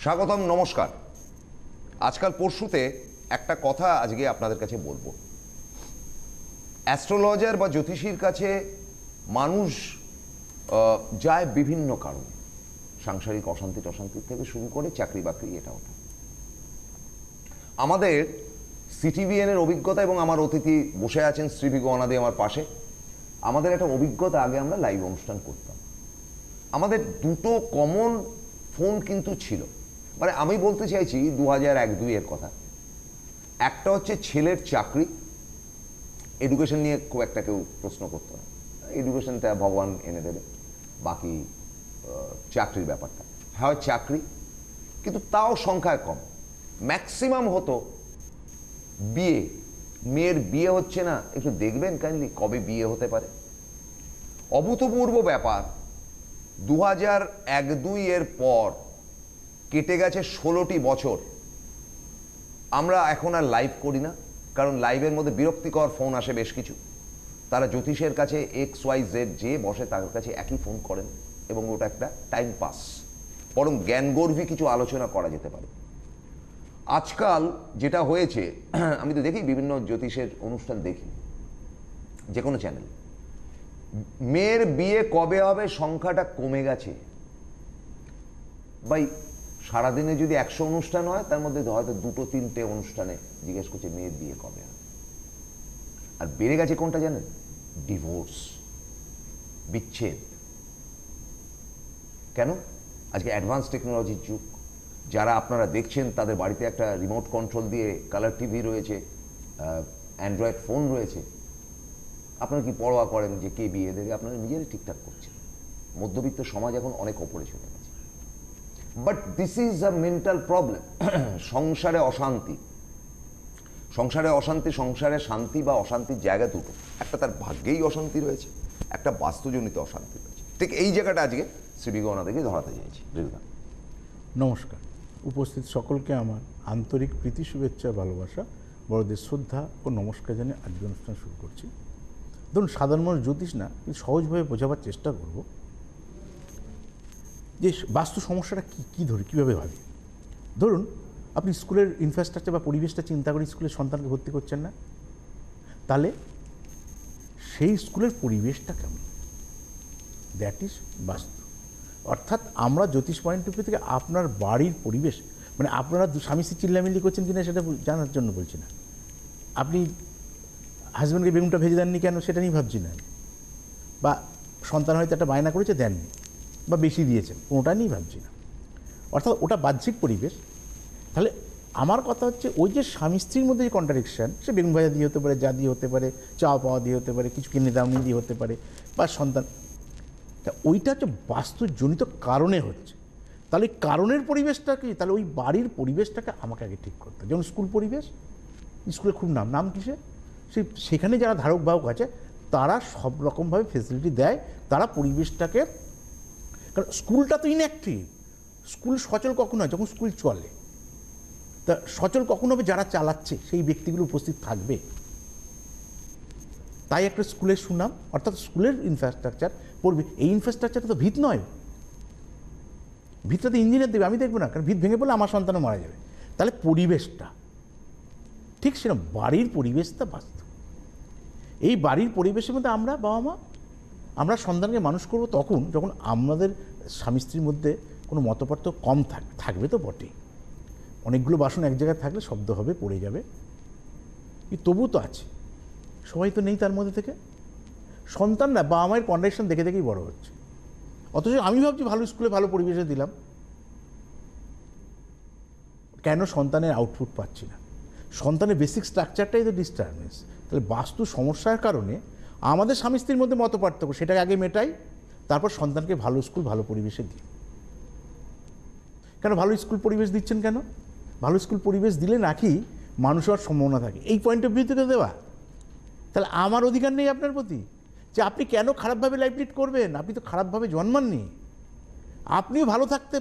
স্বাগতম, নমস্কার। আজকাল পরশুতে একটা কথা আজকে আপনাদের কাছে বলবো। অ্যাস্ট্রোলজার বা জ্যোতিষীর কাছে মানুষ যায় বিভিন্ন কারণে, সাংসারিক অশান্তি টশান্তির থেকে শুরু করে চাকরি বাকরি এটা ওটা। আমাদের সিটিভিএনের অভিজ্ঞতা, এবং আমার অতিথি বসে আছেন শ্রীভিগো অনাদি আমার পাশে, আমাদের একটা অভিজ্ঞতা। আগে আমরা লাইভ অনুষ্ঠান করতাম, আমাদের দুটো কমন ফোন কিন্তু ছিল। মানে আমি বলতে চাইছি 2001-2 কথা। একটা হচ্ছে ছেলের চাকরি, এডুকেশন নিয়ে খুব একটা কেউ প্রশ্ন করতো না, এডুকেশনটা ভগবান এনে দেবে, বাকি চাকরির ব্যাপারটা হয় চাকরি, কিন্তু তাও সংখ্যায় কম। ম্যাক্সিমাম হতো বিয়ে, মেয়ের বিয়ে হচ্ছে না, একটু দেখবেন কাইন্ডলি কবে বিয়ে হতে পারে। অভূতপূর্ব ব্যাপার, 2001-2 এর পর কেটে গেছে 16টি বছর। আমরা এখন আর লাইভ করি না, কারণ লাইভের মধ্যে বিরক্তিকর ফোন আসে বেশ কিছু। তারা জ্যোতিষের কাছে XYZ যে বসে তার কাছে একই ফোন করেন, এবং ওটা একটা টাইম পাস, বরং জ্ঞানগর্ভী কিছু আলোচনা করা যেতে পারে। আজকাল যেটা হয়েছে, আমি তো দেখি বিভিন্ন জ্যোতিষের অনুষ্ঠান দেখি, যে কোনো চ্যানেল, মেয়ের বিয়ে কবে হবে সংখ্যাটা কমে গেছে। ভাই, সারাদিনে যদি 100 অনুষ্ঠান হয়, তার মধ্যে হয়তো 2-3টে অনুষ্ঠানে জিজ্ঞেস করছে মেয়ের বিয়ে কবে হবে। আর বেড়ে গেছে কোনটা জানেন? ডিভোর্স, বিচ্ছেদ। কেন? আজকে অ্যাডভান্স টেকনোলজির যুগ। যারা আপনারা দেখছেন তাদের বাড়িতে একটা রিমোট কন্ট্রোল দিয়ে কালার টিভি রয়েছে, অ্যান্ড্রয়েড ফোন রয়েছে। আপনারা কি পরোয়া করেন যে কে বিয়ে দেবে? আপনারা নিজেরাই ঠিকঠাক করছেন। মধ্যবিত্ত সমাজ এখন অনেক ওপরে চলে গেছে। But this is a mental problem. সংসারে অশান্তি, সংসারে শান্তি বা অশান্তির জায়গা দুটো। একটা তার ভাগ্যেই অশান্তি রয়েছে, একটা বাস্তুজনিত অশান্তি রয়েছে। ঠিক এই জায়গাটা আজকে শ্রীভিগো অনাদিকে ধরাতে চাইছি। নমস্কার। উপস্থিত সকলকে আমার আন্তরিক প্রীতি, শুভেচ্ছা, ভালোবাসা, বড়দের শ্রদ্ধা ও নমস্কার জানিয়ে আজকে অনুষ্ঠান শুরু করছি। ধরুন, সাধারণ মানুষ জ্যোতিষ না, কিন্তু সহজভাবে বোঝাবার চেষ্টা করব যে বাস্তু সমস্যাটা কী ধরে কীভাবে ভাবি। ধরুন, আপনি স্কুলের ইনফ্রাস্ট্রাকচার বা পরিবেশটা চিন্তা করে স্কুলের সন্তানকে ভর্তি করছেন না, তাহলে সেই স্কুলের পরিবেশটা কেমন, দ্যাট ইজ বাস্তু। অর্থাৎ আমরা জ্যোতিষ পয়েন্ট অফ ভিউ থেকে আপনার বাড়ির পরিবেশ, মানে আপনারা স্বামী স্ত্রী চিল্লামিল্লি করছেন কিনা সেটা জানার জন্য বলছি না, আপনি হাজব্যান্ডকে বেগুনটা ভেজে দেননি কেন সেটা নিয়ে ভাবছি না, বা সন্তান হয়তো একটা বায়না করেছে দেননি বা বেশি দিয়েছেন, কোনোটা নিয়েই ভাবছি না। অর্থাৎ ওটা বাহ্যিক পরিবেশ। তাহলে আমার কথা হচ্ছে, ওই যে স্বামী স্ত্রীর মধ্যে যে কন্ট্রাডিকশান, সে বেগুন ভাজা দিয়ে হতে পারে, যা দিয়ে হতে পারে, চাওয়া পাওয়া দিয়ে হতে পারে, কিছু কিনে দামি দিয়ে হতে পারে, বা সন্তান, তা ওইটা হচ্ছে বাস্তুজনিত কারণে হচ্ছে। তাহলে কারণের পরিবেশটা কি? তাহলে ওই বাড়ির পরিবেশটাকে আমাকে আগে ঠিক করতে হবে। যেমন স্কুল পরিবেশ, স্কুলে খুব নাম কিসে, সেখানে যারা ধারক বাহক আছে তারা সব রকমভাবে ফেসিলিটি দেয়, তারা পরিবেশটাকে, কারণ স্কুলটা তো ইনঅ্যাক্টিভ। স্কুল সচল কখন হয়? যখন স্কুল চলে। তা সচল কখন হবে? যারা চালাচ্ছে সেই ব্যক্তিগুলো উপস্থিত থাকবে। তাই একটা স্কুলের সুনাম, অর্থাৎ স্কুলের ইনফ্রাস্ট্রাকচার পড়বে। এই ইনফ্রাস্ট্রাকচারটা তো ভিত নয়, ভিতটা তো ইঞ্জিনিয়ার দেবে, আমি দেখবো না, কারণ ভিত ভেঙে পড়লে আমার সন্তানও মারা যাবে। তাহলে পরিবেশটা ঠিক সেরকম, বাড়ির পরিবেশটা বাস্তব। এই বাড়ির পরিবেশের মধ্যে আমরা বাবা মা, আমরা সন্তানকে মানুষ করব তখন যখন আমাদের স্বামী স্ত্রীর মধ্যে কোনো মতপার্থক্য কম থাকবে তো বটেই। অনেকগুলো বাসন এক জায়গায় থাকলে শব্দ হবে, পড়ে যাবে, তবু তো আছে, সবাই তো নেই তার মধ্যে থেকে। সন্তানরা বাবা মায়ের কন্ডিশন দেখে দেখেই বড় হচ্ছে। অথচ আমি ভাবছি ভালো স্কুলে ভালো পরিবেশে দিলাম, কেন সন্তানের আউটপুট পাচ্ছি না? সন্তানের বেসিক স্ট্রাকচারটাই তো ডিস্টারবেন্স। তাহলে বাস্তু সমস্যার কারণে আমাদের স্বামী স্ত্রীর মধ্যে মতপার্থক্য, সেটাকে আগে মেটাই, তারপর সন্তানকে ভালো স্কুল ভালো পরিবেশে দিই। কেন ভালো স্কুল পরিবেশ দিচ্ছেন? কেন ভালো স্কুল পরিবেশ দিলে নাকি মানুষ হওয়ার সম্ভাবনা থাকে, এই পয়েন্ট অফ ভিউ থেকে দেওয়া। তাহলে আমার অধিকার নেই আপনার প্রতি যে আপনি কেন খারাপভাবে লাইফ লিড করবেন? আপনি তো খারাপভাবে জন্মাননি, আপনিও ভালো থাকতে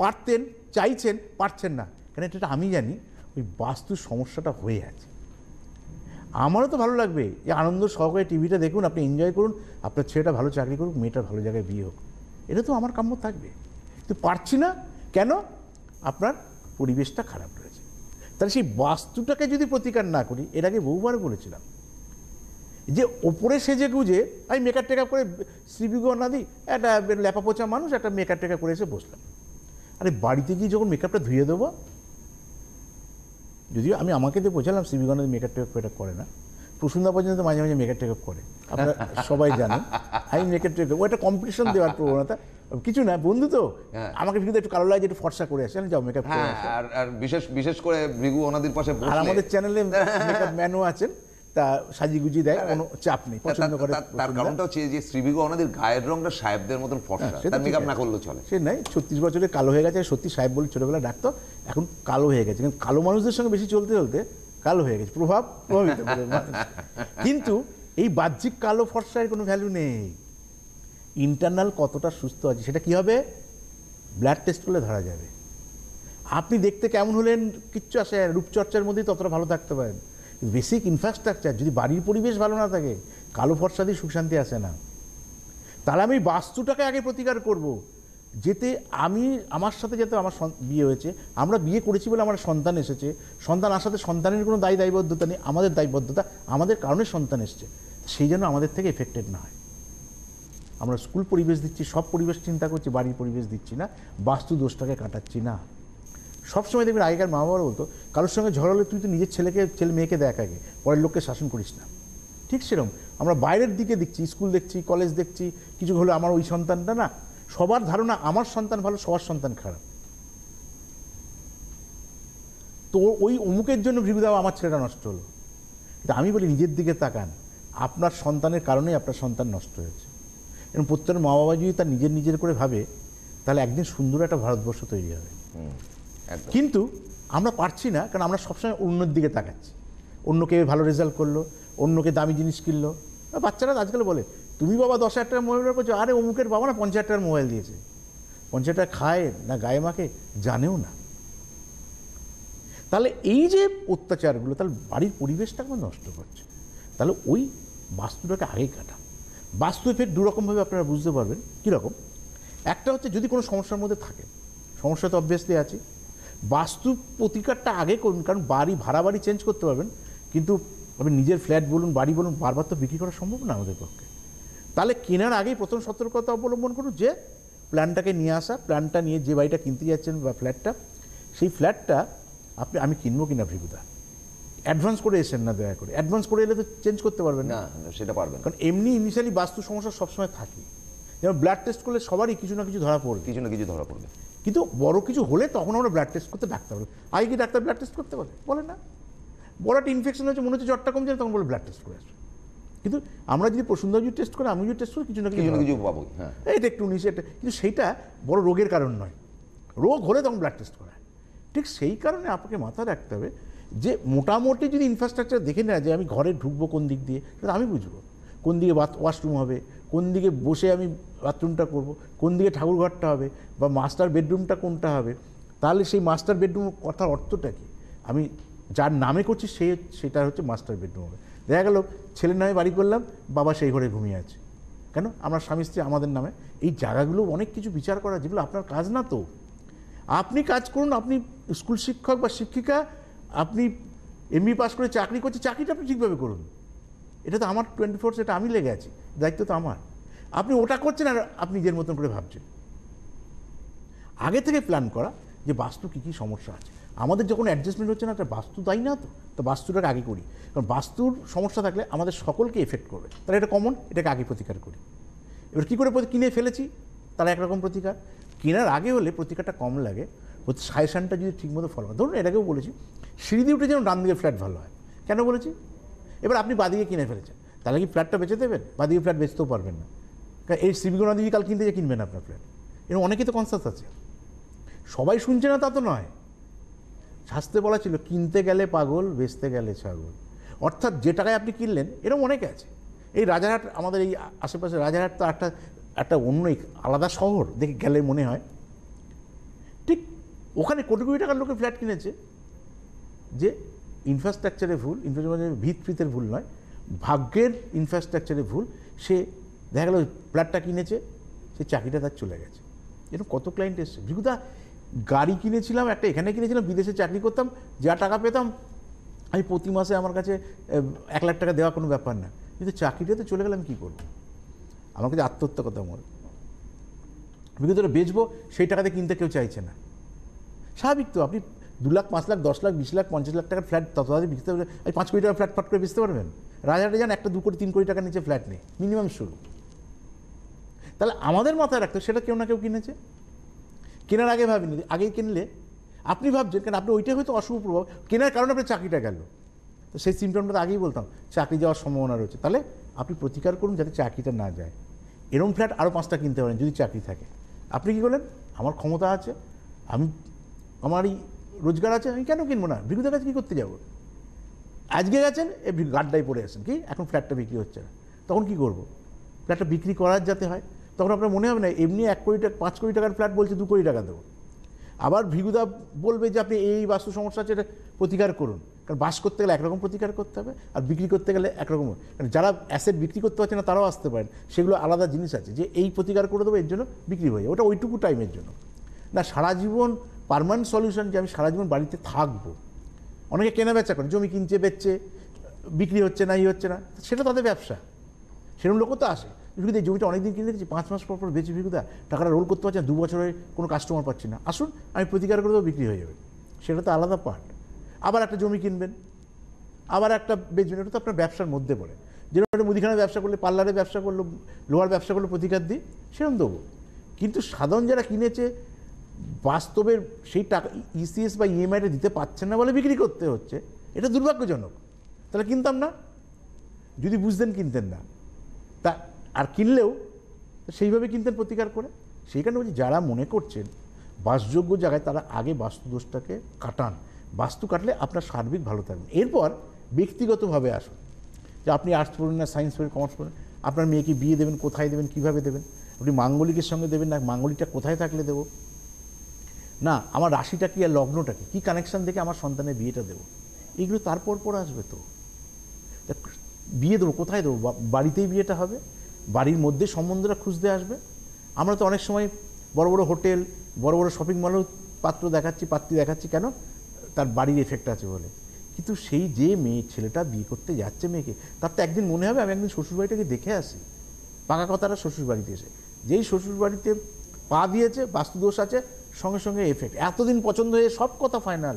পারতেন, চাইছেন, পারছেন না। কেন এটা আমি জানি, ওই বাস্তুর সমস্যাটা হয়ে আছে। আমারও তো ভালো লাগবে যে আনন্দ সহকারে টিভিটা দেখুন, আপনি এনজয় করুন, আপনার ছেলেটা ভালো চাকরি করুক, মেয়েটা ভালো জায়গায় বিয়ে হোক, এটা তো আমার কাম্য থাকবে। কিন্তু পারছি না, কেন? আপনার পরিবেশটা খারাপ রয়েছে। তাহলে সেই বাস্তুটাকে যদি প্রতিকার না করি, এর আগে বহুবার বলেছিলাম যে ওপরে সেজে গুজে আমি মেকআপ টেকআপ করে শ্রীবিগো নাদি একটা ল্যাপা পোচা মানুষ একটা মেকআপ টেকআপ করে এসে বসলাম। আরে বাড়িতে গিয়ে যখন মেকআপটা ধুয়ে দেবো, যদিও আমি আমাকে দিয়ে বোঝালাম শ্রীবিগো নাদি মেকআপ টেকআপ করে না, প্রসুন্দা পর্যন্ত মাঝে মাঝে মেকআপ টেকআপ করে, আপনারা সবাই জানেন। আমি মেকআপ টেকআপ, ও একটা কম্পিটিশন দেওয়ার প্রবণতা, কিছু না বন্ধু তো, আমাকে কিন্তু একটু কালো লাগে, একটু ফর্সা করে আসে, যাও মেকআপ করে আসো। আর বিশেষ করে ভৃগু ওনাদের পাশে আর আমাদের চ্যানেলে মেকআপ ম্যানও আছেন, তা সাজি গুজি দেয়, কোনো চাপ নেই, পছন্দ করে। তার কারণটা হচ্ছে যে শ্রীবিগো ওনাদের গায়ের রংটা সাহেবদের মতন ফর্সা, তার মেকআপ না করলেও চলে। সে নাই 36 বছরে কালো হয়ে গেছে, সত্যি সাহেব বলে ছোটবেলা ডাকতো, এখন কালো হয়ে গেছে, কিন্তু কালো মানুষদের সঙ্গে বেশি চলতে চলতে কালো হয়ে গেছে, প্রভাবিত করে মানুষ। কিন্তু এই বাহ্যিক কালো ফর্সার কোনো ভ্যালু নেই, ইন্টারনাল কতটা সুস্থ আছে সেটা কি হবে, ব্লাড টেস্ট করলে ধরা যাবে। আপনি দেখতে কেমন হলেন কিচ্ছু আসে, রূপচর্চার মধ্যেই ততটা ভালো থাকতে পারেন, বেসিক ইনফ্রাস্ট্রাকচার যদি বাড়ির পরিবেশ ভালো না থাকে, কালো ফর্সা দিয়ে সুখ শান্তি আসে না। তাহলে আমি বাস্তুটাকে আগে প্রতিকার করব, যেতে আমি আমার সাথে যাতে আমার বিয়ে হয়েছে, আমরা বিয়ে করেছি বলে আমার সন্তান এসেছে, সন্তান আসাতে সন্তানের কোনো দায়বদ্ধতা নেই, আমাদের দায়বদ্ধতা আমাদের কারণে সন্তান এসছে, সেই জন্য আমাদের থেকে এফেক্টেড না হয়। আমরা স্কুল পরিবেশ দিচ্ছি, সব পরিবেশ চিন্তা করছি, বাড়ির পরিবেশ দিচ্ছি না, বাস্তু দোষটাকে কাটাচ্ছি না। সবসময় দেখবেন আগেকার মা বাবারা বলতো, কারোর সঙ্গে ঝড়ালে তুই তো নিজের ছেলে মেয়েকে দেখ আগে, পরের লোককে শাসন করিস না। ঠিক সেরকম আমরা বাইরের দিকে দেখছি, স্কুল দেখছি, কলেজ দেখছি, কিছু হলো আমার ওই সন্তানটা না, সবার ধারণা আমার সন্তান ভালো, সবার সন্তান খারাপ। তো ওই অমুকের জন্য ভৃগুদাও আমার ছেলেটা নষ্ট হলো। কিন্তু আমি বলি নিজের দিকে তাকান, আপনার সন্তানের কারণেই আপনার সন্তান নষ্ট হয়েছে। এবং প্রত্যেক মা বাবা যদি তার নিজের করে ভাবে, তাহলে একদিন সুন্দর একটা ভারতবর্ষ তৈরি হবে। কিন্তু আমরা পারছি না, কারণ আমরা সবসময় অন্যের দিকে তাকাচ্ছি, অন্যকে ভালো রেজাল্ট করলো, অন্যকে দামি জিনিস কিনলো। বাচ্চারা আজকাল বলে, তুমি বাবা 10,000 টাকার মোবাইল করছো, আরে অমুকের বাবা না 50,000 টাকার মোবাইল দিয়েছে, 50,000 টাকা খায় না গায়ে মাকে জানেও না। তাহলে এই যে অত্যাচারগুলো, তাহলে বাড়ির পরিবেশটা আমার নষ্ট করছে। তাহলে ওই বাস্তুটাকে আগেই কাটা। বাস্তু এফেক্ট দুরকমভাবে আপনারা বুঝতে পারবেন। কীরকম? একটা হচ্ছে যদি কোনো সমস্যার মধ্যে থাকে, সমস্যা তো অবভিয়াসলি আছে, বাস্তু প্রতিকারটা আগে করুন, কারণ ভাড়া বাড়ি চেঞ্জ করতে পারবেন, কিন্তু আপনি নিজের ফ্ল্যাট বলুন, বাড়ি বলুন, বারবার তো বিক্রি করা সম্ভব না আমাদের পক্ষে। তাহলে কেনার আগেই প্রথম সতর্কতা অবলম্বন করুন যে প্ল্যানটাকে নিয়ে আসা, প্ল্যানটা নিয়ে যে বাড়িটা কিনতে যাচ্ছেন বা ফ্ল্যাটটা, সেই ফ্ল্যাটটা আমি কিনবো কিনা ভৃগুদা, অ্যাডভান্স করে এসেন না দয়া করে, অ্যাডভান্স করে এলে তো চেঞ্জ করতে পারবেন না, সেটা পারবেন, কারণ এমনি ইনিশিয়ালি বাস্তু সমস্যা সবসময় থাকে। যেমন ব্লাড টেস্ট করলে সবারই কিছু না কিছু ধরা পড়বে, কিন্তু বড় কিছু হলে তখন আমরা ব্লাড টেস্ট করতে ডাক্তার বলে। আগে কি ডাক্তার ব্লাড টেস্ট করতে বলে না? বড় একটা ইনফেকশন হচ্ছে, মনে হচ্ছে জ্বরটা কমছে, তখন বলে ব্লাড টেস্ট করে আসবে। কিন্তু আমরা যদি প্রসুন্দা যদি টেস্ট করে, আমি যদি টেস্ট করি, কিছু না কিছু পাবো, এটা একটু নিচে একটা, কিন্তু সেইটা বড় রোগের কারণ নয়, রোগ হলে তখন ব্লাড টেস্ট করা হয়। ঠিক সেই কারণে আপনাকে মাথায় রাখতে হবে যে মোটামুটি যদি ইনফ্রাস্ট্রাকচার দেখে নেয়, যে আমি ঘরে ঢুকবো কোন দিক দিয়ে, সেটা আমি বুঝবো, কোন দিকে ওয়াশরুম হবে, কোন দিকে বসে আমি বাথরুমটা করব, কোন দিকে ঠাকুরঘরটা হবে, বা মাস্টার বেডরুমটা কোনটা হবে। তাহলে সেই মাস্টার বেডরুম কথার অর্থটা কি, আমি যার নামে করছি সেটা হচ্ছে মাস্টার বেডরুম হবে। দেখা গেল ছেলের নামে বাড়ি করলাম, বাবা সেই ঘরে ঘুমিয়ে আছে, কেন? আমরা স্বামী স্ত্রী আমাদের নামে। এই জায়গাগুলো অনেক কিছু বিচার করা, যেগুলো আপনার কাজ না। তো আপনি কাজ করুন, আপনি স্কুল শিক্ষক বা শিক্ষিকা, আপনি এমবি পাস করে চাকরি করছে, চাকরিটা আপনি ঠিকভাবে করুন। এটা তো আমার 24, সেটা আমি লেগে আছি, দায়িত্ব তো আমার। আপনি ওটা করছেন আর আপনি নিজের মতন করে ভাবছেন। আগে থেকে প্ল্যান করা যে বাস্তু কী কী সমস্যা আছে, আমাদের যখন অ্যাডজাস্টমেন্ট হচ্ছে না, একটা বাস্তু তাই না, তো বাস্তুটাকে আগে করি, কারণ বাস্তুর সমস্যা থাকলে আমাদের সকলকে এফেক্ট করবে। তাহলে এটা কমন, এটাকে আগে প্রতিকার করি। এবার কী করে কিনে ফেলেছি, তাহলে একরকম প্রতিকার। কেনার আগে হলে প্রতিকারটা কম লাগে, সাজেশনটা যদি ঠিকমতো ফলো হয়। ধরুন এর আগেও বলেছি, সিঁড়ি দিয়ে উঠে যেন ডান দিকে ফ্ল্যাট ভালো হয়। কেন বলেছি? এবার আপনি বাদিকে কিনে ফেলেছেন, তাহলে কি ফ্ল্যাটটা বেচে দেবেন? বাদিকে ফ্ল্যাট বেচতেও পারবেন না, কারণ এই শ্রীবিগো নদী কাল কিনতে যে কিনবেন আপনার ফ্ল্যাট। এরকম অনেকেই তো কনসাস আছে, সবাই শুনছে না তা তো নয়। শাস্ত্রে বলা ছিল, কিনতে গেলে পাগল, বেচতে গেলে ছাগল। অর্থাৎ যে টাকায় আপনি কিনলেন, এরকম অনেকে আছে। এই রাজারহাট, আমাদের এই আশেপাশে রাজারহাট তো একটা অন্য আলাদা শহর, দেখে গেলে মনে হয়। ঠিক ওখানে কোটি কোটি টাকার লোকের ফ্ল্যাট কিনেছে, যে ইনফ্রাস্ট্রাকচারে ভুল, ইনফ্রাস্ট্রাকচার ভিতের ভুল নয়, ভাগ্যের ইনফ্রাস্ট্রাকচারে ভুল। সে দেখা গেল ফ্ল্যাটটা কিনেছে, সে চাকরিটা তার চলে গেছে। এরকম কত ক্লায়েন্ট এসছে। ভৃগুদা গাড়ি কিনেছিলাম একটা, এখানে কিনেছিলাম, বিদেশে চাকরি করতাম, যা টাকা পেতাম আমি প্রতি মাসে আমার কাছে 1 লাখ টাকা দেওয়া কোনো ব্যাপার না। কিন্তু চাকরিটাতে চলে গেলে আমি কী করবো? আমার কাছে আত্মহত্যা কথা আমার বিগতটা বেচবো, সেই টাকাতে কিনতে কেউ চাইছে না। স্বাভাবিক তো, আপনি 2 লাখ 5 লাখ 10 লাখ 20 লাখ 50 লাখ টাকার ফ্ল্যাট তত তাড়াতাড়ি বিকতে পারবেন। এই 5 কোটি টাকার ফ্ল্যাট ফট করে বেচতে পারবেন? রাজহাটে যান, একটা 2 কোটি 3 কোটি টাকার নিচে ফ্ল্যাট নেই, মিনিমাম শুরু। তাহলে আমাদের মাথায় রাখতে সেটা কেউ না কেউ কিনেছে, কেনার আগে ভাবিনি, আগেই কিনলে আপনি ভাবছেন, কারণ আপনি ওইটাই হয়তো অশুভ প্রভাব, কেনার কারণে আপনার চাকরিটা গেল, তো সেই সিমটমটা আগেই বলতাম চাকরি যাওয়ার সম্ভাবনা রয়েছে। তাহলে আপনি প্রতিকার করুন যাতে চাকরিটা না যায়। এরকম ফ্ল্যাট আরও 5টা কিনতে পারেন যদি চাকরি থাকে। আপনি কী করলেন, আমার ক্ষমতা আছে, আমারই রোজগার আছে, আমি কেন কিনবো না? ভিগুদের কাছে কী করতে যাবো? আজকে গেছেন গাড্ডায় পড়ে আসেন, কি এখন ফ্ল্যাটটা বিক্রি হচ্ছে না, তখন কি করব? ফ্ল্যাটটা বিক্রি করার যাতে হয়, তখন আপনার মনে হবে না এমনি 1 কোটি টাকা 5 কোটি টাকার ফ্ল্যাট বলছে 2 কোটি টাকা দেবো। আবার ভিগুদা বলবে যে আপনি এই বাস্তু সমস্যা আছে, এটা প্রতিকার করুন। কারণ বাস করতে গেলে একরকম প্রতিকার করতে হবে, আর বিক্রি করতে গেলে একরকম। কারণ যারা অ্যাসেট বিক্রি করতে পারছে না তারাও আসতে পারেন, সেগুলো আলাদা জিনিস আছে, যে এই প্রতিকার করে দেবো এর জন্য বিক্রি হয়ে যাবে, ওটা ওইটুকু টাইমের জন্য না। সারা জীবন পার্মানেন্ট সলিউশন যে আমি সারা জীবন বাড়িতে থাকবো। অনেকে কেনা বেচা করে, জমি কিনছে বেচছে, বিক্রি হচ্ছে না, হচ্ছে না, সেটা তাদের ব্যবসা, সেরকম লোকও তো আসে। ভিগুদা এই জমিটা অনেকদিন কিনে রেখেছি, 5 মাস পর পর বেচি, ভিগুদা টাকাটা রোল করতে পারছি না, 2 বছরে কোনো কাস্টমার পাচ্ছি না, আসুন আমি প্রতিকার করে দেবো, বিক্রি হয়ে যাবে। সেটা তো আলাদা পার্ট। আবার একটা জমি কিনবেন, আবার একটা বেচবেন, এটা তো আপনার ব্যবসার মধ্যে পড়ে। যেরকম একটা মুদিখানার ব্যবসা করলে, পার্লারের ব্যবসা করলো, লোহার ব্যবসা করলে প্রতিকার দিই, সেরকম দেবো। কিন্তু সাধারণ যারা কিনেছে বাস্তবের সেই টাকা ইসিএস বা ইএমআইটা দিতে পারছেন না বলে বিক্রি করতে হচ্ছে, এটা দুর্ভাগ্যজনক। তাহলে কিনতাম না, যদি বুঝতেন কিনতেন না। তা আর কিনলেও সেইভাবে কিনতেন প্রতিকার করে। সেই কারণে বলছি, যারা মনে করছেন বাসযোগ্য জায়গায়, তারা আগে বাস্তু দোষটাকে কাটান। বাস্তু কাটলে আপনার সার্বিক ভালো থাকবেন। এরপর ব্যক্তিগতভাবে আসুন, যে আপনি আর্টস পড়ুন না সায়েন্স পড়ুন, কমার্স পড়ুন, আপনার মেয়েকে বিয়ে দেবেন, কোথায় দেবেন, কীভাবে দেবেন, আপনি মাঙ্গলিকের সঙ্গে দেবেন না মাঙ্গলিকটা কোথায় থাকলে দেবো, না আমার রাশিটা কি আর লগ্নটা কী কানেকশান দেখে আমার সন্তানের বিয়েটা দেবো, এগুলো তারপর পর আসবে। তো বিয়ে দেবো কোথায় দেবো? বাড়িতেই বিয়েটা হবে, বাড়ির মধ্যে সম্বন্ধরা খুঁজতে আসবে। আমরা তো অনেক সময় বড় বড় হোটেল, বড় বড় শপিং মলেও পাত্র দেখাচ্ছি, পাত্রী দেখাচ্ছি, কেন? তার বাড়ির এফেক্ট আছে বলে। কিন্তু সেই যে মেয়ে ছেলেটা বিয়ে করতে যাচ্ছে মেয়েকে, তার তো একদিন মনে হবে আমি একদিন শ্বশুরবাড়িটাকে দেখে আসি। পাকা কথাটা শ্বশুরবাড়িতে এসে, যেই শ্বশুরবাড়িতে পা দিয়েছে, বাস্তুদোষ আছে, সঙ্গে সঙ্গে এফেক্ট। এতদিন পছন্দ হয়ে সব কথা ফাইনাল,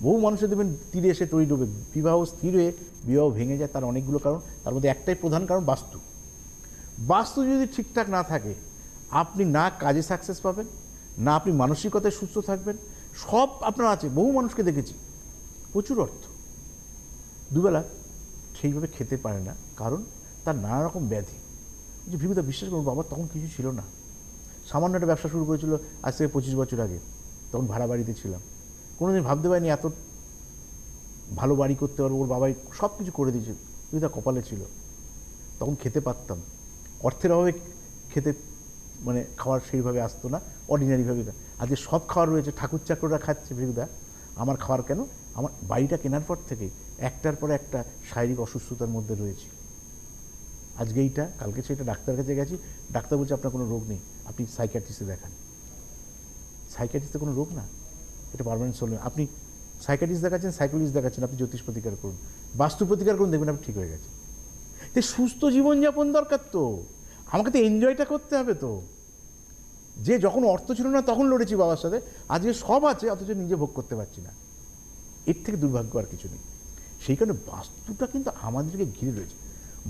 বহু মানুষের দেবেন তীরে এসে তৈরি ডুবে, বিবাহ স্থির হয়ে বিবাহ ভেঙে যায়। তার অনেকগুলো কারণ, তার মধ্যে একটাই প্রধান কারণ বাস্তু। বাস্তু যদি ঠিকঠাক না থাকে, আপনি না কাজে সাকসেস পাবেন, না আপনি মানসিকতায় সুস্থ থাকবেন। সব আপনার আছে, বহু মানুষকে দেখেছি প্রচুর অর্থ, দুবেলা সেইভাবে খেতে পারে না, কারণ তার নানা রকম ব্যাধি। যে ভিগুদা বিশ্বাস করুন বাবা, তখন কিছু ছিল না, সামান্য একটা ব্যবসা শুরু করেছিল আজ থেকে 25 বছর আগে, তখন ভাড়া বাড়িতে ছিলাম, কোনোদিন ভাবতে পারিনি এত ভালো বাড়ি করতে পারবো। ওর বাবাই সব কিছু করে দিয়েছে, ভিগুদা কপালে ছিল। তখন খেতে পারতাম, অর্থের অভাবে খেতে মানে খাওয়ার সেইভাবে আসতো না, অর্ডিনারিভাবে। আজকে সব খাওয়ার রয়েছে, ঠাকুর চাকররা খাচ্ছে ভিগুদা, আমার খাওয়ার কেন? আমার বাড়িটা কেনার পর থেকেই একটার পর একটা শারীরিক অসুস্থতার মধ্যে রয়েছে। আজকে এইটা, কালকে সেটা, ডাক্তার কাছে গেছি, ডাক্তার বলছে আপনার কোনো রোগ নেই, আপনি সাইকিয়াট্রিস্টে দেখান। সাইকিয়াট্রিস্টে কোনো রোগ না, এটা পার্মানেন্ট সলিউশন। আপনি সাইকিয়াট্রিস্ট দেখাচ্ছেন, সাইকোলজিস্ট দেখাচ্ছেন, আপনি জ্যোতিষ প্রতিকার করুন, বাস্তু প্রতিকার করুন, দেখবেন আপনি ঠিক হয়ে গেছে। তো সুস্থ জীবনযাপন দরকার, তো আমাকে তো এনজয়টা করতে হবে। তো যে যখন অর্থ ছিল না তখন লড়েছি বাবার সাথে, আজকে সব আছে অথচ নিজে ভোগ করতে পারছি না, এর থেকে দুর্ভাগ্য আর কিছু নেই। সেই কারণে বাস্তুটা কিন্তু আমাদেরকে ঘিরে রয়েছে।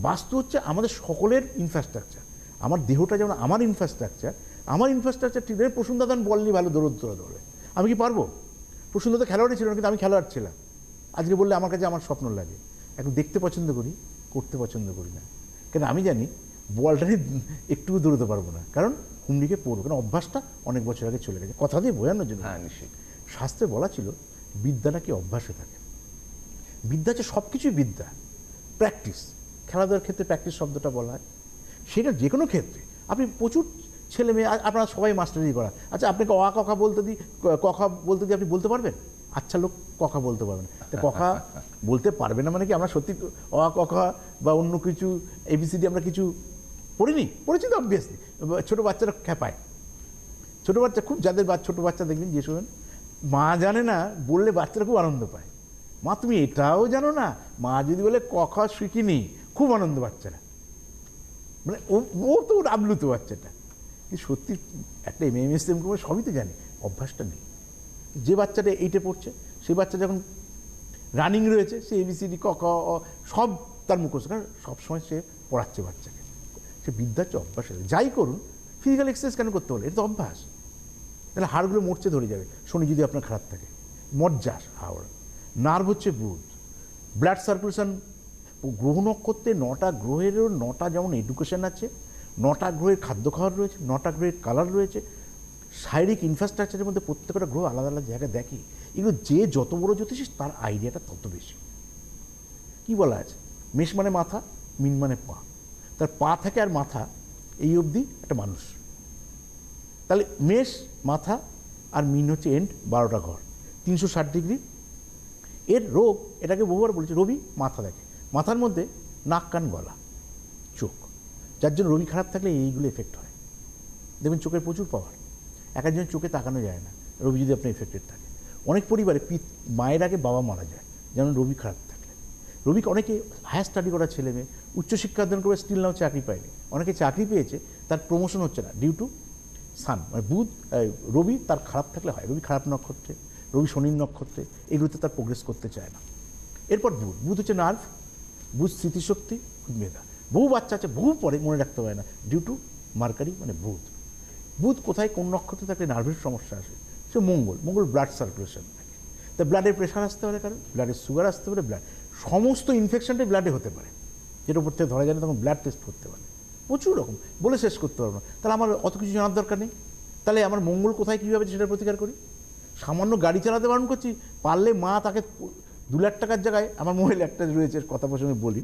বাস্তু হচ্ছে আমাদের সকলের ইনফ্রাস্ট্রাকচার। আমার দেহটা যেমন আমার ইনফ্রাস্ট্রাকচার ঠিক আছে। প্রসূনদাদান বল নিয়ে ভালো দৌড়বে, আমি কি পারবো? প্রসূনদাদা খেলোয়াড়ই ছিল না, কিন্তু আমি খেলোয়াড় ছিলাম। আজকে বললে আমার কাছে আমার স্বপ্ন লাগে। এখন দেখতে পছন্দ করি, করতে পছন্দ করি না, কেন আমি জানি বলটা একটুকু দৌড়তে পারবো না, কারণ হুমড়িকে পড়বো, কারণ অভ্যাসটা অনেক বছর আগে চলে গেছে। কথা দিয়ে বোঝানোর জন্য, হ্যাঁ নিশ্চয়ই। শাস্ত্রে বলা ছিল বিদ্যা নাকি অভ্যাসে থাকে। বিদ্যা হচ্ছে সব কিছুই বিদ্যা, প্র্যাকটিস। খেলাধুলার ক্ষেত্রে প্র্যাকটিস শব্দটা বলা হয়, সেটা যে কোনো ক্ষেত্রে। আপনি প্রচুর ছেলে মেয়ে, আপনারা সবাই মাস্টারি করা, আচ্ছা আপনাকে অ কথা বলতে দিই, কথা বলতে দিই, আপনি বলতে পারবেন? আচ্ছা লোক কথা বলতে পারবেন, তো কথা বলতে পারবে না মানে কি আমরা সত্যি অ কথা বা অন্য কিছু এবিসিডি আমরা কিছু পড়িনি? পড়েছি তো অবভিয়াসলি, ছোটো বাচ্চারা খেপায়। ছোটো বাচ্চা খুব, যাদের ছোটো বাচ্চা দেখবেন যে শোনেন মা জানে না বললে বাচ্চারা খুব আনন্দ পায়। মা তুমি এটাও জানো না, মা যদি বলে ক খ শিখিনি, খুব আনন্দ বাচ্চারা, মানে ও তো আবলুত বাচ্চাটা। কিন্তু সত্যি একটা এমএমএস সবই তো জানি, অভ্যাসটা নেই। যে বাচ্চাটা এইটে পড়ছে সেই বাচ্চা যখন রানিং রয়েছে সে এবিসিডি ক খ সব তার মুখস্থ, কারণ সবসময় সে পড়াচ্ছে বাচ্চাকে, সে বিদ্যার যে অভ্যাস আছে। যাই করুন ফিজিক্যাল এক্সারসাইজ কেন করতে বলে, এটা তো অভ্যাস। তাহলে হাড়গুলো মরচে ধরে যাবে শনি যদি আপনার খারাপ থাকে। মজ্জা হাওড়, নার্ভ হচ্ছে বুধ, ব্লাড সার্কুলেশন। গ্রহ নক্ষত্রে 9টা গ্রহেরও 9টা যেমন এডুকেশন আছে, 9টা গ্রহের খাদ্য খাওয়ার রয়েছে, 9টা গ্রহের কালার রয়েছে, শারীরিক ইনফ্রাস্ট্রাকচারের মধ্যে প্রত্যেকটা গ্রহ আলাদা আলাদা জায়গায় দেখে। এগুলো যে যত বড় জ্যোতিষী তার আইডিয়াটা তত বেশি। কি বলা আছে, মেষ মানে মাথা, মিন মানে পা, তার পা থেকে আর মাথা এই অবধি একটা মানুষ। তাহলে মেষ মাথা আর মিন হচ্ছে এন্ড, 12টা ঘর, 360 ডিগ্রি। এর রোগ, এটাকে বহুবার বলছে, রবি মাথা দেখে, মাথার মধ্যে নাক কান গলা চোখ, যার জন্য রবি খারাপ থাকলে এইগুলো এফেক্ট হয়। দেখবেন চোখের প্রচুর পাওয়ার, এক একজন চোখে তাকানো যায় না রবি যদি আপনার এফেক্টেড থাকে। অনেক পরিবারে মায়ের আগে বাবা মারা যায় যেমন রবি খারাপ থাকলে। রবিকে অনেকে হায়ার স্টাডি করা ছেলে মেয়ে উচ্চশিক্ষা অধ্যয়ন করে স্টিল নাও চাকরি পায়নি, অনেকে চাকরি পেয়েছে তার প্রমোশন হচ্ছে না ডিউ টু সান, মানে বুধ রবি তার খারাপ থাকলে হয়। রবি খারাপ নক্ষত্রে, রবি শনির নক্ষত্রে, এগুলোতে তার প্রোগ্রেস করতে চায় না। এরপর বুধ, বুধ হচ্ছে নার্ভ, বুধ স্মৃতিশক্তি, বুধ মেধা। বহু বাচ্চা আছে বহু পরে মনে রাখতে পারে না ডিউ টু মার্কারি মানে বুধ। বুধ কোথায় কোন নক্ষত্রে থাকলে নার্ভের সমস্যা আসে, সে মঙ্গল, মঙ্গল ব্লাড সার্কুলেশন থাকে, তা ব্লাডের প্রেশার আসতে পারে, কারণ ব্লাডের সুগার আসতে পারে, ব্লাড সমস্ত ইনফেকশনটাই ব্লাডে হতে পারে, যেটা উপর থেকে ধরা যায় না, তখন ব্লাড টেস্ট করতে পারে, প্রচুর রকম বলে শেষ করতে পারবো না। তাহলে আমার অত কিছু জানার দরকার নেই। তাহলে আমার মঙ্গল কোথায় কীভাবে সেটার প্রতিকার করি। সামান্য গাড়ি চালাতে বারণ করছি, পারলে মা তাকে 2 লাখ টাকার জায়গায়, আমার মোবাইল একটা রয়েছে কথা প্রসঙ্গে বলি,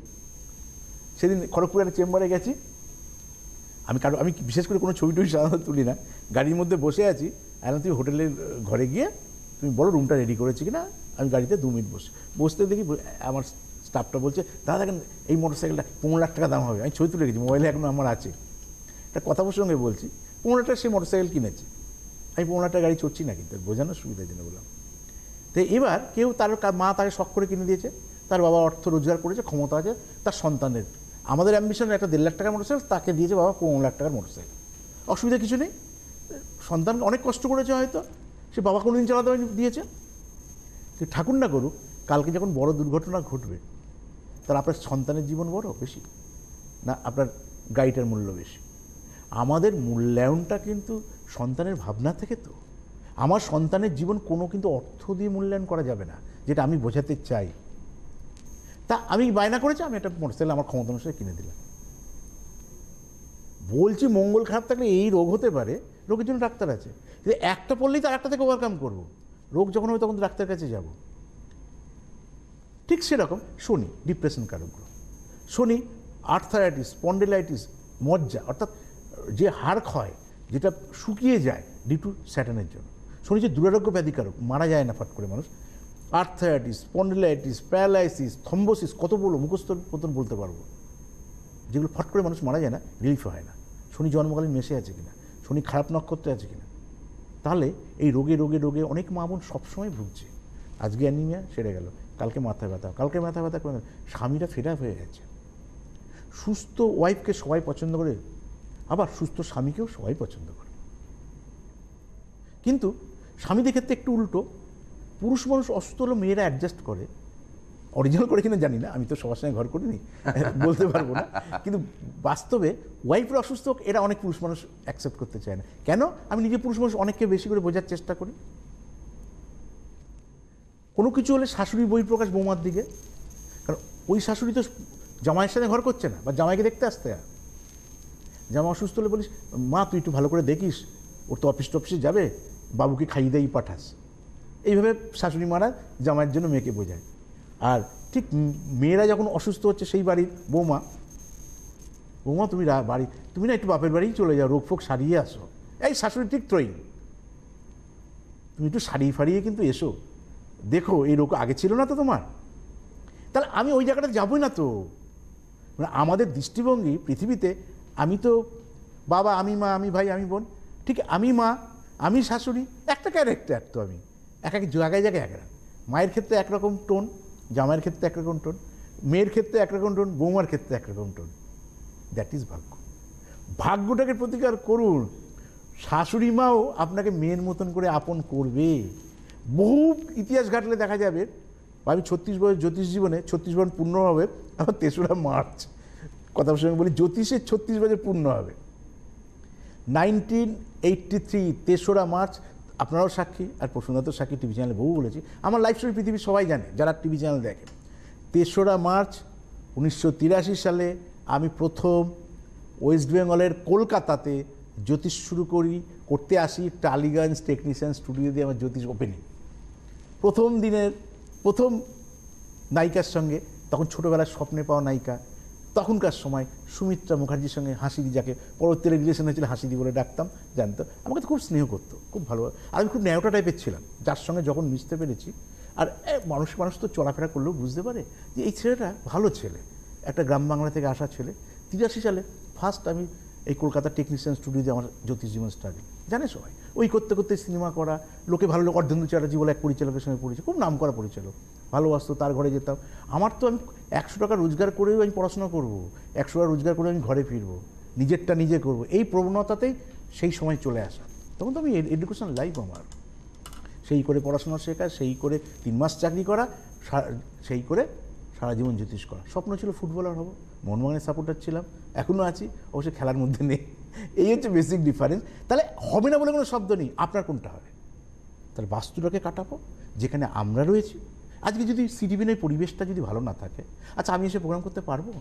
সেদিন খড়গপুরের একটা চেম্বারে গেছি আমি বিশেষ করে কোনো ছবি টবি সাধারণত তুলি না, গাড়ির মধ্যে বসে আছি, এখন তুই হোটেলের ঘরে গিয়ে তুমি বলো রুমটা রেডি করেছি কিনা। আমি গাড়িতে 2 মিনিট বসতে দেখি আমার স্টাফটা বলছে, দাদা দেখেন এই মোটরসাইকেলটা 15 লাখ টাকা দাম হবে। আমি ছবি তুলে রেখেছি, মোবাইলে এখনো আমার আছে, একটা কথা প্রসঙ্গে বলছি, 15 লাখ টাকা সে মোটরসাইকেল কিনেছে, আমি 15 লাখ টাকা গাড়ি চড়ছি না, কিন্তু বোঝানোর সুবিধার জন্য বললাম। তো এবার কেউ তার মা তাকে শখ করে কিনে দিয়েছে, তার বাবা অর্থ রোজগার করেছে, ক্ষমতা আছে, তার সন্তানের, আমাদের অ্যাম্বিশন একটা 1.5 লাখ টাকার মোটরসাইকেল, তাকে দিয়েছে বাবা 15 লাখ টাকার মোটরসাইকেল। অসুবিধা কিছু নেই, সন্তান অনেক কষ্ট করেছে, হয়তো সে বাবা কোনোদিন চালাতে দিয়েছে। তো ঠাকুর না করুক, কালকে যখন বড় দুর্ঘটনা ঘটবে, তার আপনার সন্তানের জীবন বড় বেশি না আপনার গাড়িটার মূল্য বেশি। আমাদের মূল্যায়নটা কিন্তু সন্তানের ভাবনা থেকে। তো আমার সন্তানের জীবন কোনো কিন্তু অর্থ দিয়ে মূল্যায়ন করা যাবে না, যেটা আমি বোঝাতে চাই। তা আমি বায়না করেছি, আমি একটা মোটরসাইকেল আমার ক্ষমতা অনুসারে কিনে দিলাম। বলছি মঙ্গল খারাপ থাকলে এই রোগ হতে পারে, রোগের জন্য ডাক্তার আছে, কিন্তু একটা পড়লেই তো একটা থেকে ওভারকাম করবো। রোগ যখন হবে তখন তো ডাক্তারের কাছে যাব। ঠিক সেরকম শনি ডিপ্রেশন কারক গ্রহ। শনি আর্থারাইটিস, স্পন্ডিলাইটিস, মজ্জা, অর্থাৎ যে হাড় ক্ষয়, যেটা শুকিয়ে যায় ডিউ টু স্যাটার্নের জন্য। শনি যে দুরারোগ্য ব্যাধিকারক, মারা যায় না ফট করে মানুষ। আর্থারাইটিস, স্পন্ডিলাইটিস, প্যারালাইসিস, থম্বোসিস, কত বলো মুখস্থ মতন বলতে পারবো, যেগুলো ফট করে মানুষ মারা যায় না, রিলিফ হয় না। শনি জন্মকালীন মেশে আছে কিনা, শনি খারাপ নক্ষত্রে আছে কিনা, তাহলে এই রোগে রোগে রোগে অনেক মা বোন সবসময় ভুগছে। আজকে অ্যানিমিয়া সেরে গেল, কালকে মাথায় ব্যথা, কালকে মাথা ব্যথা করে স্বামীরা ফেরা হয়ে গেছে। সুস্থ ওয়াইফকে সবাই পছন্দ করে, আবার সুস্থ স্বামীকেও সবাই পছন্দ করে। কিন্তু স্বামীদের ক্ষেত্রে একটু উল্টো, পুরুষ মানুষ অসুস্থ হলেও মেয়েরা অ্যাডজাস্ট করে, অরিজিনাল করে কিনা জানি না, আমি তো সবার সঙ্গে ঘর করিনি, বলতে পারবো না। কিন্তু বাস্তবে ওয়াইফের অসুস্থ হোক, এরা অনেক পুরুষ মানুষ অ্যাকসেপ্ট করতে চায় না। কেন? আমি নিজে পুরুষ মানুষ, অনেককে বেশি করে বোঝার চেষ্টা করি। কোনো কিছু হলে শাশুড়ি বহিঃপ্রকাশ বৌমার দিকে, কারণ ওই শাশুড়ি তো জামাইয়ের সাথে ঘর করছে না, বা জামাইকে দেখতে আসতে হয়। জামা অসুস্থ হলে বলিস, মা তুই একটু ভালো করে দেখিস, ওর তো অফিস টফিসে যাবে, বাবুকে খাইয়ে দেই পাঠাস। এইভাবে শাশুড়ি মারা জামাইয়ের জন্য মেয়েকে বোঝায়। আর ঠিক মেয়েরা যখন অসুস্থ হচ্ছে, সেই বাড়ির বৌমা, তুমি বাড়ি, তুমি না একটু বাপের বাড়িই চলে যাও, রোগ ফোগ সারিয়ে আসো। এই শাশুড়ি ঠিক ত্রয়ী, তুমি একটু সারিয়ে ফারিয়ে কিন্তু এসো, দেখো এই রোগ আগে ছিল না তো তোমার। তাহলে আমি ওই জায়গাটা যাবই না তো। মানে আমাদের দৃষ্টিভঙ্গি পৃথিবীতে, আমি তো বাবা, আমি মা, আমি ভাই, আমি বোন, ঠিক আমি মা, আমি শাশুড়ি, একটা ক্যারেক্টার তো আমি, এক এক জায়গায় জায়গায় এক রকম। মায়ের ক্ষেত্রে একরকম টোন, জামাইয়ের ক্ষেত্রে একরকম টোন, মেয়ের ক্ষেত্রে একরকম টোন, বৌমার ক্ষেত্রে একরকম টোন। দ্যাট ইজ ভাগ্য। ভাগ্যটাকে প্রতিকার করুন। শাশুড়ি মাও আপনাকে মেয়ের মতন করে আপন করবে। বহু ইতিহাস ঘাটলে দেখা যাবে, আমি 36 বছর জ্যোতিষ জীবনে 36 বছর পূর্ণ হবে আমার 3রা মার্চ। কথা সঙ্গে বলি, জ্যোতিষের 36 বছর পূর্ণ হবে 1983, 3রা মার্চ। আপনারাও সাক্ষী, আর প্রসন্নতা তো সাক্ষী, টিভি চ্যানেলে বহু বলেছি। আমার লাইফ স্টোরি পৃথিবীর সবাই জানে যারা টিভি চ্যানেল দেখে। 3রা মার্চ 1983 সালে আমি প্রথম ওয়েস্ট বেঙ্গলের কলকাতাতে জ্যোতিষ শুরু করতে আসি। টালিগঞ্জ টেকনিশিয়ান স্টুডিও দিয়ে আমার জ্যোতিষ ওপেনিং। প্রথম দিনের প্রথম নায়িকার সঙ্গে, তখন ছোটোবেলার স্বপ্নে পাওয়া নায়িকা, তখনকার সময় সুমিত্রা মুখার্জির সঙ্গে হাসিদি, যাকে পরবর্তীতে রিলেশন হয়েছিল হাসিদি বলে ডাকতাম, জানতো, আমাকে তো খুব স্নেহ করতো, খুব ভালো। আর আমি খুব ন্যায়টা টাইপের ছিলাম, যার সঙ্গে যখন মিশতে পেরেছি। আর মানুষ তো চলাফেরা করলেও বুঝতে পারে যে এই ছেলেটা ভালো ছেলে, একটা গ্রাম বাংলা থেকে আসা ছেলে। 83 সালে ফার্স্ট আমি এই কলকাতা টেকনিশিয়ান স্টুডিওতে আমার জ্যোতিষ জীবন স্টাডি, জানে সবাই। ওই করতে করতে সিনেমা করা, লোকে ভালো লোক, অর্ধেন্দু চ্যাটার্জি বলে এক পরিচালকের সঙ্গে পরিচয়, খুব নাম করা পরিচালক, ভালোবাসতো, তার ঘরে যেতাম। আমার তো আমি 100 টাকা রোজগার করেও আমি পড়াশোনা করব, 100 টাকা রোজগার করে আমি ঘরে ফিরবো, নিজেরটা নিজে করব, এই প্রবণতাতেই সেই সময় চলে আসা। তখন তো আমি এডুকেশন লাইফ আমার, সেই করে পড়াশোনা শেখা, সেই করে 3 মাস চাকরি করা, সেই করে সারা জীবন জ্যোতিষ করা। স্বপ্ন ছিল ফুটবলার হব, মোহনবাগানের সাপোর্টার ছিলাম, এখনও আছি, অবশ্যই খেলার মধ্যে নেই। এই হচ্ছে বেসিক ডিফারেন্স। তাহলে হবে না বলে কোনো শব্দ নেই, আপনার কোনটা হবে? তাহলে বাস্তুটাকে কাটাবো যেখানে আমরা রয়েছি। আজকে যদি সিটিভিনের পরিবেশটা যদি ভালো না থাকে, আচ্ছা আমি এসে প্রোগ্রাম করতে পারবো?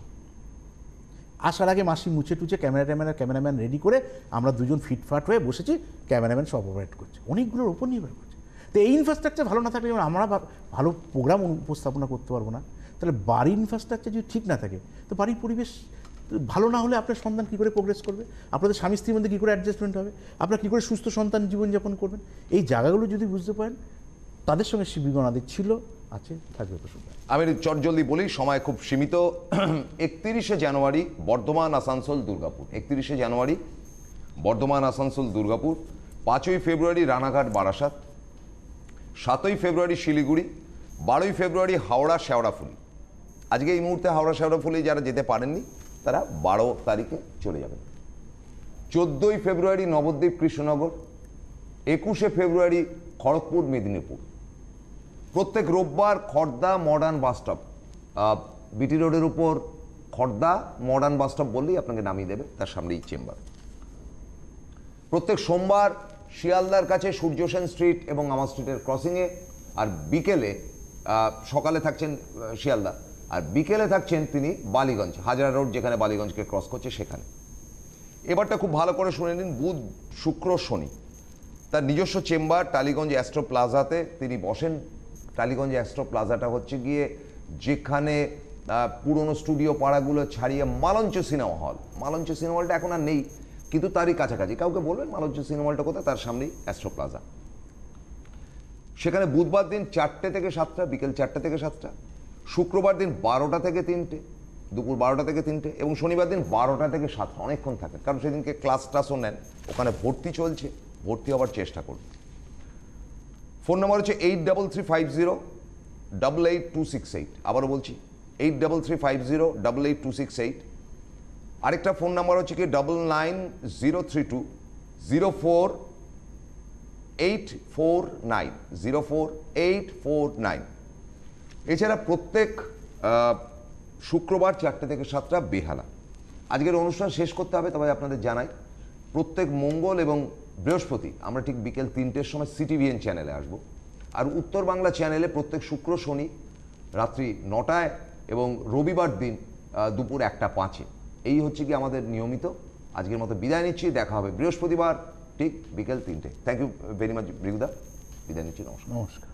আসার আগে মাসি মুছে টুচে ক্যামেরাম্যান রেডি করে আমরা দুজন ফিটফাট হয়ে বসেছি, ক্যামেরাম্যান সব অপারেট করছে, অনেকগুলোর ওপর নির্ভর করছে। তো এই ইনফ্রাস্ট্রাকচার ভালো না থাকলে যেমন আমরা ভালো প্রোগ্রাম উপস্থাপনা করতে পারবো না। তাহলে বাড়ির ইনফ্রাস্ট্রাকচার যদি ঠিক না থাকে, তো বাড়ির পরিবেশ ভালো না হলে আপনার সন্তান কী করে প্রোগ্রেস করবে, আপনাদের স্বামী স্ত্রীর মধ্যে কী করে অ্যাডজাস্টমেন্ট হবে, আপনারা কী করে সুস্থ সন্তান জীবনযাপন করবেন, এই জায়গাগুলো যদি বুঝতে পারেন, তাদের সঙ্গে শিবিগণাদের ছিল, আছে, থাকবে। আমি চটজলদি বলি, সময় খুব সীমিত। 31শে জানুয়ারি বর্ধমান আসানসোল দুর্গাপুর, 31শে জানুয়ারি বর্ধমান আসানসোল দুর্গাপুর, 5ই ফেব্রুয়ারি রানাঘাট বারাসাত, 7ই ফেব্রুয়ারি শিলিগুড়ি, 12ই ফেব্রুয়ারি হাওড়া শেওড়াফুলি। আজকে এই মুহূর্তে হাওড়া শেওড়াফুলি যারা যেতে পারেননি তারা 12 তারিখে চলে যাবেন। 14ই ফেব্রুয়ারি নবদ্বীপ কৃষ্ণনগর, 21শে ফেব্রুয়ারি খড়গপুর মেদিনীপুর। প্রত্যেক রোববার খড়দা মডার্ন বাসস্টপ, বিটি রোডের উপর খড়দা মডার্ন বাসস্টপ বললেই আপনাকে নামিয়ে দেবে, তার সামনেই চেম্বার। প্রত্যেক সোমবার শিয়ালদার কাছে সূর্য সেন স্ট্রিট এবং আমার স্ট্রিটের ক্রসিংয়ে, আর বিকেলে, সকালে থাকছেন শিয়ালদা, আর বিকেলে থাকছেন তিনি বালিগঞ্জ, হাজরা রোড যেখানে বালিগঞ্জকে ক্রস করছে সেখানে। এবারটা খুব ভালো করে শুনে নিন, বুধ শুক্র শনি তার নিজস্ব চেম্বার টালিগঞ্জ অ্যাস্ট্রো প্লাজাতে তিনি বসেন। টালিগঞ্জ অ্যাস্ট্রো প্লাজাটা হচ্ছে গিয়ে যেখানে পুরনো স্টুডিও পাড়াগুলো ছাড়িয়ে মালঞ্চ সিনেমা হল, মালঞ্চ সিনেমা হলটা এখন আর নেই কিন্তু তারই কাছাকাছি, কাউকে বলবেন মালঞ্চ সিনেমা হলটা কোথায়, তার সামনেই অ্যাস্ট্রো প্লাজা। সেখানে বুধবার দিন 4টে থেকে 7টা, বিকেল 4টে থেকে 7টা, শুক্রবার দিন 12টা থেকে 3টে, দুপুর 12টা থেকে 3টে, এবং শনিবার দিন 12টা থেকে 7টা, অনেকক্ষণ থাকেন, কারণ সেদিনকে ক্লাস টাসও নেন, ওখানে ভর্তি চলছে, ভর্তি হওয়ার চেষ্টা করুন। ফোন নাম্বার হচ্ছে 8350888268, আবারও বলছি 8350888268। আরেকটা ফোন নাম্বার হচ্ছে কি 9903204849, 04849। এছাড়া প্রত্যেক শুক্রবার 4টে থেকে 7টা বেহালা। আজকের অনুষ্ঠান শেষ করতে হবে, তবে আপনাদের জানাই প্রত্যেক মঙ্গল এবং বৃহস্পতি আমরা ঠিক বিকেল 3টের সময় সিটিভিএন চ্যানেলে আসব, আর উত্তর বাংলা চ্যানেলে প্রত্যেক শুক্র শনি রাত্রি 9টায় এবং রবিবার দিন দুপুর 1:05। এই হচ্ছে কি আমাদের নিয়মিত। আজকের মতো বিদায় নিচ্ছি, দেখা হবে বৃহস্পতিবার ঠিক বিকেল 3টে। থ্যাংক ইউ ভেরি মাচ ভৃগুদা, বিদায় নিচ্ছি, নমস্কার।